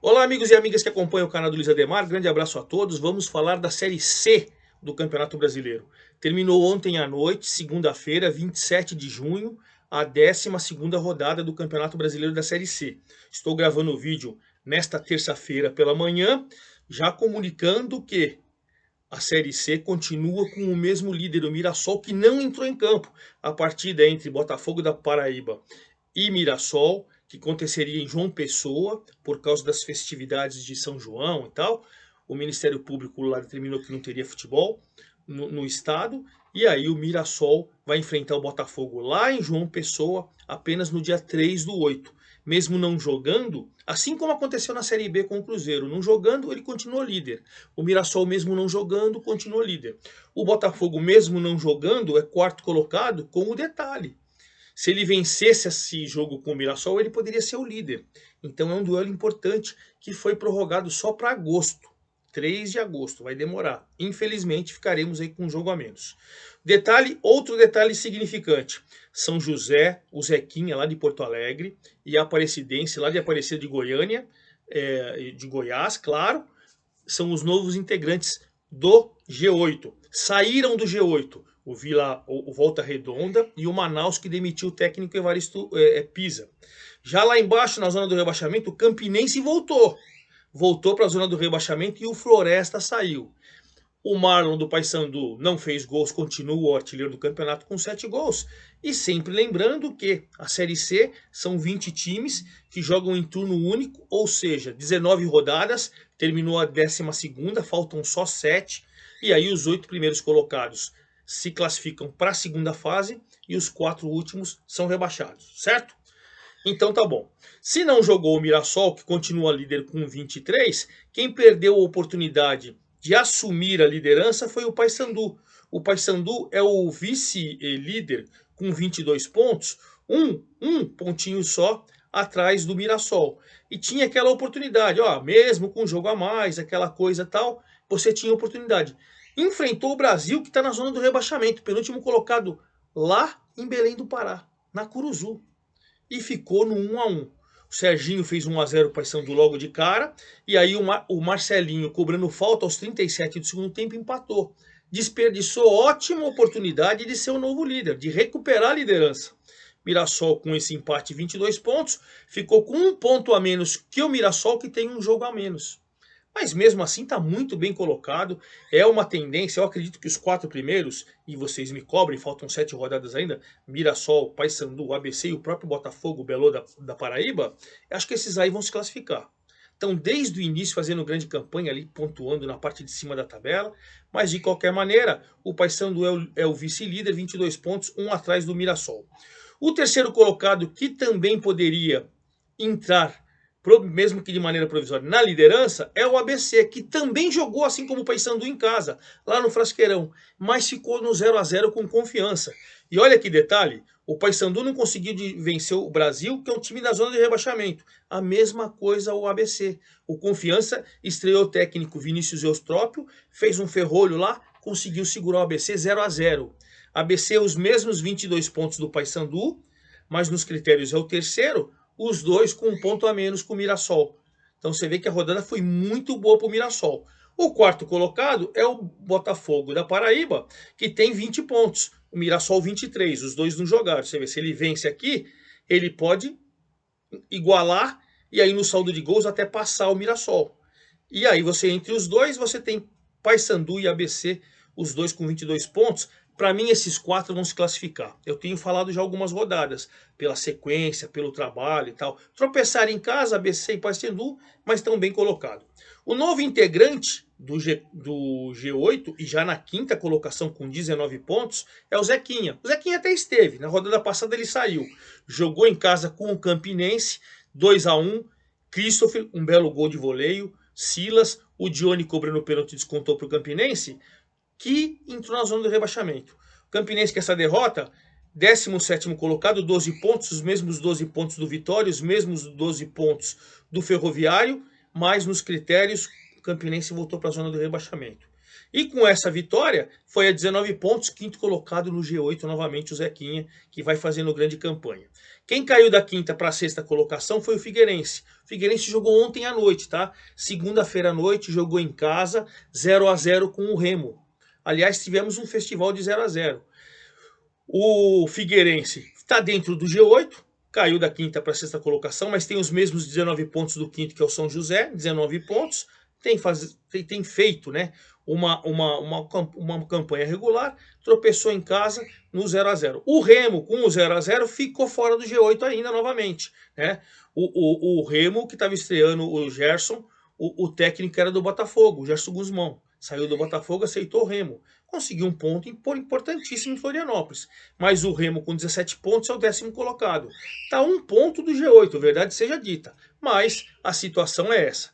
Olá, amigos e amigas que acompanham o canal do Luiz Ademar, grande abraço a todos. Vamos falar da Série C do Campeonato Brasileiro. Terminou ontem à noite, segunda-feira, 27 de junho, a 12ª rodada do Campeonato Brasileiro da Série C. Estou gravando o vídeo nesta terça-feira pela manhã, já comunicando que a Série C continua com o mesmo líder, o Mirassol, que não entrou em campo. A partida entre Botafogo da Paraíba e Mirassol, que aconteceria em João Pessoa, por causa das festividades de São João e tal. O Ministério Público lá determinou que não teria futebol no estado. E aí o Mirassol vai enfrentar o Botafogo lá em João Pessoa apenas no dia 3/8. Mesmo não jogando, assim como aconteceu na Série B com o Cruzeiro, não jogando, ele continuou líder. O Mirassol, mesmo não jogando, continuou líder. O Botafogo, mesmo não jogando, é quarto colocado, com o detalhe: se ele vencesse esse jogo com o Mirassol, ele poderia ser o líder. Então é um duelo importante que foi prorrogado só para agosto. 3 de agosto, vai demorar. Infelizmente, ficaremos aí com um jogo a menos. Outro detalhe significante: São José, o Zequinha lá de Porto Alegre e a Aparecidense lá de Aparecida de Goiânia, de Goiás, claro, são os novos integrantes do G8. Saíram do G8 o Volta Redonda e o Manaus, que demitiu o técnico Evaristo Pisa. Já lá embaixo, na zona do rebaixamento, o Campinense voltou para a zona do rebaixamento e o Floresta saiu. O Marlon do Paysandu não fez gols, continua o artilheiro do campeonato com 7 gols. E sempre lembrando que a Série C são 20 times que jogam em turno único, ou seja, 19 rodadas, terminou a 12ª, faltam só 7. E aí os 8 primeiros colocados se classificam para a segunda fase e os 4 últimos são rebaixados, certo? Então tá bom. Se não jogou o Mirassol, que continua líder com 23, quem perdeu a oportunidade de assumir a liderança foi o Paysandu. O Paysandu é o vice-líder com 22 pontos, um pontinho só atrás do Mirassol. E tinha aquela oportunidade, ó, mesmo com um jogo a mais, aquela coisa tal, você tinha oportunidade. Enfrentou o Brasil, que está na zona do rebaixamento, penúltimo colocado lá em Belém do Pará, na Curuzu. E ficou no 1-1. O Serginho fez 1-0 para o Paysandu logo de cara. E aí o Marcelinho, cobrando falta aos 37 do segundo tempo, empatou. Desperdiçou ótima oportunidade de ser o novo líder, de recuperar a liderança. Mirassol, com esse empate, 22 pontos, ficou com 1 ponto a menos que o Mirassol, que tem um jogo a menos. Mas mesmo assim está muito bem colocado. É uma tendência, eu acredito que os 4 primeiros, e vocês me cobrem, faltam 7 rodadas ainda, Mirassol, Paysandu, ABC e o próprio Botafogo, Belo da Paraíba, acho que esses aí vão se classificar. Então, desde o início, fazendo grande campanha ali, pontuando na parte de cima da tabela. Mas, de qualquer maneira, o Paysandu é o vice-líder, 22 pontos, um atrás do Mirassol. O terceiro colocado, que também poderia entrar, mesmo que de maneira provisória, na liderança, é o ABC, que também jogou assim como o Paysandu em casa, lá no Frasqueirão, mas ficou no 0-0 com Confiança. E olha que detalhe, o Paysandu não conseguiu vencer o Brasil, que é um time da zona de rebaixamento. A mesma coisa o ABC. O Confiança estreou o técnico Vinícius Eustrópio, fez um ferrolho lá, conseguiu segurar o ABC 0-0. ABC os mesmos 22 pontos do Paysandu, mas nos critérios é o terceiro, os dois com 1 ponto a menos com o Mirassol. Então você vê que a rodada foi muito boa para o Mirassol. O quarto colocado é o Botafogo da Paraíba, que tem 20 pontos. O Mirassol 23, os dois não jogaram. Você vê, se ele vence aqui, ele pode igualar e aí no saldo de gols até passar o Mirassol. E aí você, entre os dois, você tem Paysandu e ABC, os dois com 22 pontos. Para mim, esses 4 vão se classificar. Eu tenho falado já algumas rodadas, pela sequência, pelo trabalho e tal. Tropeçar em casa, ABC e Paysandu, mas estão bem colocados. O novo integrante do G8, e já na 5ª colocação com 19 pontos, é o Zequinha. O Zequinha até esteve, na rodada passada ele saiu. Jogou em casa com o Campinense, 2-1. Christopher, um belo gol de voleio. Silas, o Dione cobrando o pênalti, descontou para o Campinense, que entrou na zona do rebaixamento. O Campinense, com essa derrota, 17º colocado, 12 pontos, os mesmos 12 pontos do Vitória, os mesmos 12 pontos do Ferroviário, mas nos critérios o Campinense voltou para a zona do rebaixamento. E com essa vitória, foi a 19 pontos, 5º colocado no G8 novamente o Zequinha, que vai fazendo grande campanha. Quem caiu da quinta para a sexta colocação foi o Figueirense. O Figueirense jogou ontem à noite, tá? Segunda-feira à noite, jogou em casa, 0-0 com o Remo. Aliás, tivemos um festival de 0-0. O Figueirense está dentro do G8, caiu da quinta para a sexta colocação, mas tem os mesmos 19 pontos do quinto, que é o São José, 19 pontos. Tem feito, né, uma campanha regular, tropeçou em casa no 0-0. O Remo, com o 0-0, ficou fora do G8 ainda novamente, né? O Remo, que estava estreando o Gerson, o técnico era do Botafogo, o Gerson Guzmão. Saiu do Botafogo, aceitou o Remo. Conseguiu um ponto importantíssimo em Florianópolis. Mas o Remo, com 17 pontos, é o 10º colocado. Está um ponto do G8, verdade seja dita. Mas a situação é essa.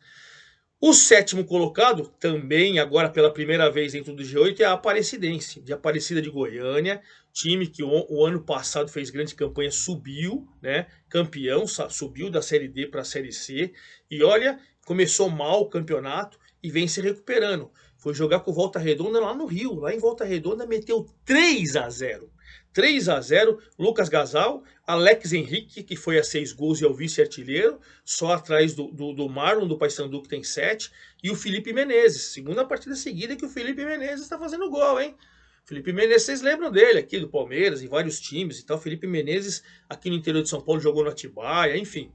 O 7º colocado, também agora pela primeira vez dentro do G8, é a Aparecidense, de Aparecida de Goiânia, time que o ano passado fez grande campanha, subiu, né, campeão, subiu da Série D para a Série C, e olha, começou mal o campeonato e vem se recuperando. Foi jogar com Volta Redonda lá no Rio, lá em Volta Redonda meteu 3-0. 3-0, Lucas Gasal, Alex Henrique, que foi a 6 gols e é o vice-artilheiro, só atrás do Marlon, do Paysandu, que tem 7, e o Felipe Menezes, segunda partida seguida que o Felipe Menezes está fazendo gol, hein? Felipe Menezes, vocês lembram dele aqui, do Palmeiras, em vários times e tal. Felipe Menezes, aqui no interior de São Paulo, jogou no Atibaia, enfim.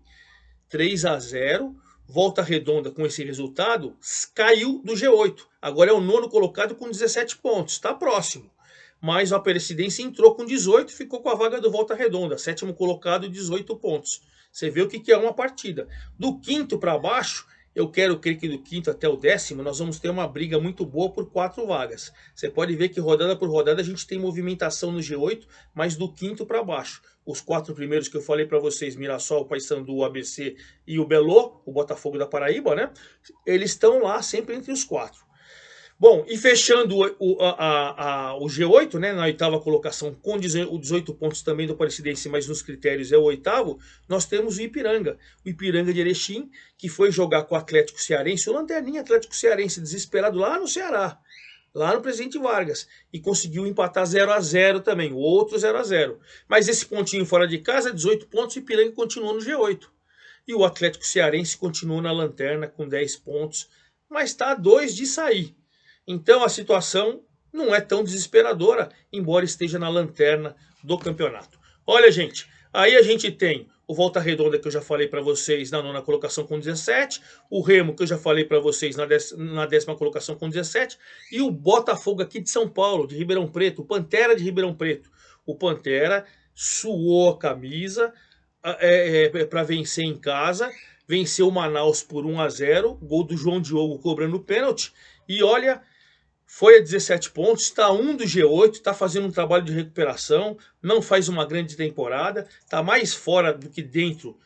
3-0, Volta Redonda com esse resultado, caiu do G8. Agora é o 9º colocado com 17 pontos, está próximo. Mas o Aparecidense entrou com 18 e ficou com a vaga do Volta Redonda, 7º colocado, 18 pontos. Você vê o que é uma partida. Do quinto para baixo, eu quero crer que do quinto até o 10º, nós vamos ter uma briga muito boa por 4 vagas. Você pode ver que rodada por rodada a gente tem movimentação no G8, mas do quinto para baixo. Os 4 primeiros que eu falei para vocês, Mirassol, Paysandu, o ABC e o Belo, o Botafogo da Paraíba, né? Eles estão lá sempre entre os 4. Bom, e fechando o G8, né, na 8ª colocação, com 18 pontos também do Aparecidense, mas nos critérios é o 8º, nós temos o Ipiranga de Erechim, que foi jogar com o Atlético Cearense, o lanterninha Atlético Cearense, desesperado lá no Ceará, lá no Presidente Vargas, e conseguiu empatar 0-0 também, outro 0-0. Mas esse pontinho fora de casa, 18 pontos, o Ipiranga continuou no G8. E o Atlético Cearense continuou na lanterna com 10 pontos, mas está a 2 de sair. Então a situação não é tão desesperadora, embora esteja na lanterna do campeonato. Olha, gente, aí a gente tem o Volta Redonda, que eu já falei para vocês, na 9ª colocação com 17, o Remo, que eu já falei para vocês, na 10ª colocação com 17, e o Botafogo aqui de São Paulo, de Ribeirão Preto, o Pantera de Ribeirão Preto. O Pantera suou a camisa para vencer em casa, venceu o Manaus por 1-0, gol do João Diogo cobrando pênalti, e olha, foi a 17 pontos, está 1 do G8, está fazendo um trabalho de recuperação, não faz uma grande temporada, está mais fora do que dentro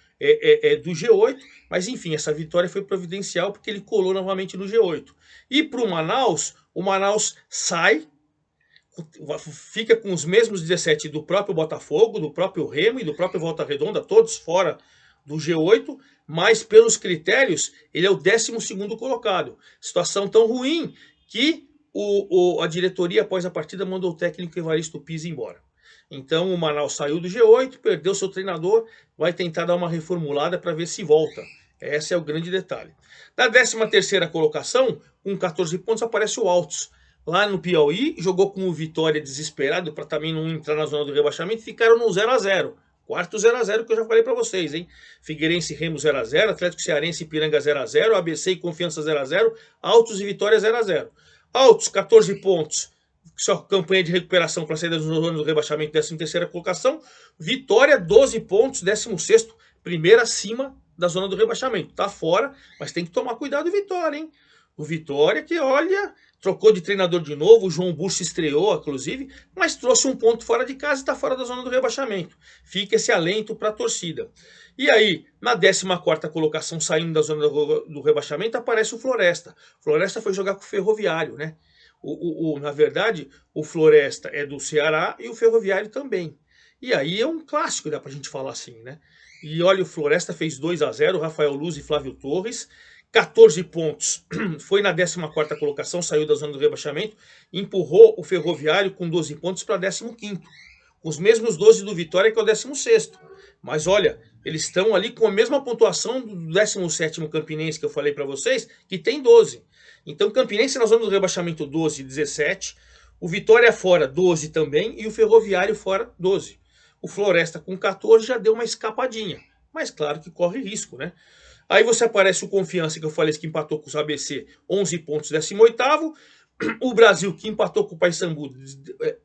do G8, mas enfim, essa vitória foi providencial porque ele colou novamente no G8. E para o Manaus sai, fica com os mesmos 17 do próprio Botafogo, do próprio Remo e do próprio Volta Redonda, todos fora do G8, mas pelos critérios ele é o 12º colocado. Situação tão ruim que a diretoria, após a partida, mandou o técnico Evaristo Pizzi embora. Então o Manaus saiu do G8, perdeu seu treinador, vai tentar dar uma reformulada para ver se volta. Esse é o grande detalhe. Na 13ª colocação, com 14 pontos, aparece o Altos. Lá no Piauí, jogou com o Vitória desesperado para também não entrar na zona do rebaixamento, ficaram no 0-0. Quarto 0-0 que eu já falei para vocês, hein? Figueirense e Remo 0-0, Atlético Cearense e Ipiranga 0-0, ABC e Confiança 0-0, Altos e Vitória 0-0. Altos, 14 pontos, só campanha de recuperação para sair da zona do rebaixamento, 13ª colocação. Vitória, 12 pontos, 16º, primeiro acima da zona do rebaixamento. Tá fora, mas tem que tomar cuidado o Vitória, hein? O Vitória que, olha, trocou de treinador de novo, o João Busso estreou, inclusive, mas trouxe um ponto fora de casa e está fora da zona do rebaixamento. Fica esse alento para a torcida. E aí, na 14ª colocação, saindo da zona do rebaixamento, aparece o Floresta. Floresta foi jogar com o Ferroviário, né? Na verdade, o Floresta é do Ceará e o Ferroviário também. E aí é um clássico, dá pra gente falar assim, né? E olha, o Floresta fez 2-0, Rafael Luz e Flávio Torres. 14 pontos, foi na 14ª colocação, saiu da zona do rebaixamento, empurrou o Ferroviário com 12 pontos para 15º, com os mesmos 12 do Vitória, que é o 16º. Mas olha, eles estão ali com a mesma pontuação do 17º Campinense que eu falei para vocês, que tem 12. Então Campinense na zona do rebaixamento 12 e 17, o Vitória fora 12 também e o Ferroviário fora 12. O Floresta com 14 já deu uma escapadinha, mas claro que corre risco, né? Aí você aparece o Confiança, que eu falei que empatou com os ABC, 11 pontos, 18º. O Brasil, que empatou com o Paysandu,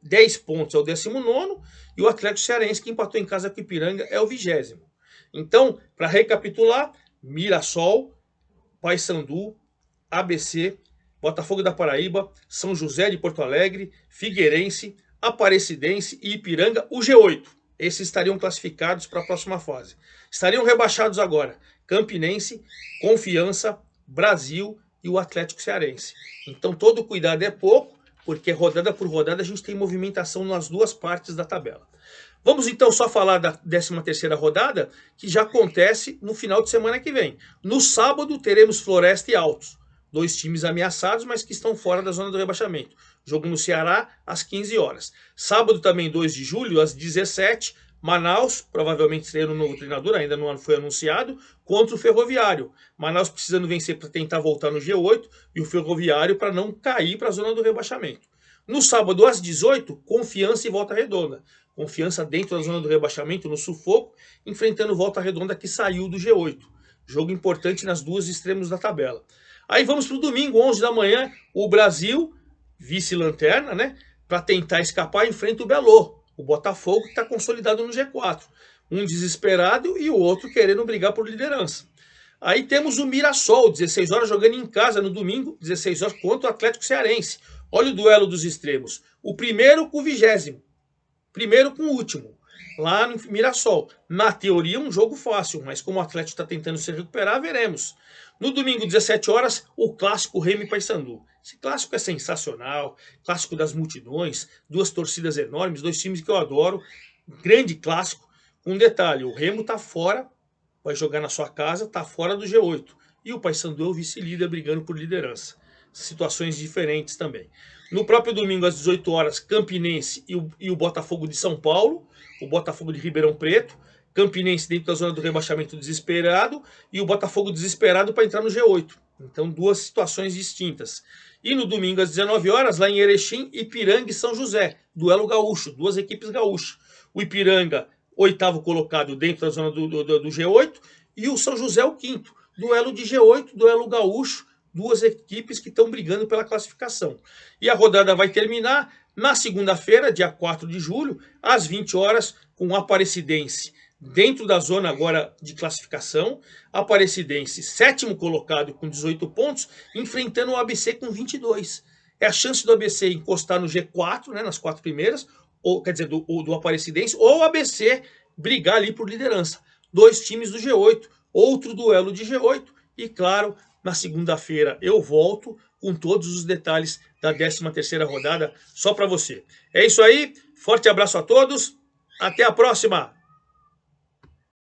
10 pontos, é o 19º. E o Atlético Cearense, que empatou em casa com o Ipiranga, é o 20º. Então, para recapitular, Mirassol, Paysandu, ABC, Botafogo da Paraíba, São José de Porto Alegre, Figueirense, Aparecidense e Ipiranga, o G8. Esses estariam classificados para a próxima fase. Estariam rebaixados agora Campinense, Confiança, Brasil e o Atlético Cearense. Então todo cuidado é pouco, porque rodada por rodada a gente tem movimentação nas duas partes da tabela. Vamos então só falar da 13ª rodada, que já acontece no final de semana que vem. No sábado teremos Floresta e Altos, dois times ameaçados, mas que estão fora da zona do rebaixamento. Jogo no Ceará, às 15 horas. Sábado também, 2 de julho, às 17, Manaus, provavelmente estreia um novo treinador, ainda não foi anunciado, contra o Ferroviário. Manaus precisando vencer para tentar voltar no G8 e o Ferroviário para não cair para a zona do rebaixamento. No sábado, às 18, Confiança e Volta Redonda. Confiança dentro da zona do rebaixamento, no sufoco, enfrentando Volta Redonda que saiu do G8. Jogo importante nas duas extremos da tabela. Aí vamos para o domingo, 11 da manhã, o Brasil, vice-lanterna, né? Para tentar escapar, enfrenta o Belo, o Botafogo, que está consolidado no G4. Um desesperado e o outro querendo brigar por liderança. Aí temos o Mirassol, 16 horas, jogando em casa no domingo, 16 horas, contra o Atlético Cearense. Olha o duelo dos extremos. O primeiro com o 20º. Primeiro com o último. Lá no Mirassol. Na teoria, um jogo fácil, mas como o Atlético está tentando se recuperar, veremos. No domingo, 17 horas, o clássico Remo e Paysandu. Esse clássico é sensacional, clássico das multidões, duas torcidas enormes, dois times que eu adoro. Grande clássico. Um detalhe, o Remo está fora, vai jogar na sua casa, está fora do G8. E o Paysandu é o vice-líder brigando por liderança. Situações diferentes também. No próprio domingo, às 18 horas, Campinense e o Botafogo de São Paulo, o Botafogo de Ribeirão Preto, Campinense dentro da zona do rebaixamento desesperado e o Botafogo desesperado para entrar no G8. Então, duas situações distintas. E no domingo, às 19 horas, lá em Erechim, Ipiranga e São José, duelo gaúcho, duas equipes gaúchas. O Ipiranga, 8º colocado dentro da zona do G8, e o São José, o 5º. Duelo de G8, duelo gaúcho, duas equipes que estão brigando pela classificação. E a rodada vai terminar na segunda-feira, dia 4 de julho, às 20 horas, com o Aparecidense dentro da zona agora de classificação. Aparecidense, 7º colocado com 18 pontos, enfrentando o ABC com 22. É a chance do ABC encostar no G4, né, nas 4 primeiras, ou quer dizer, do Aparecidense, ou o ABC brigar ali por liderança. Dois times do G8, outro duelo de G8 e, claro, na segunda-feira eu volto com todos os detalhes da 13ª rodada só para você. É isso aí, forte abraço a todos, até a próxima!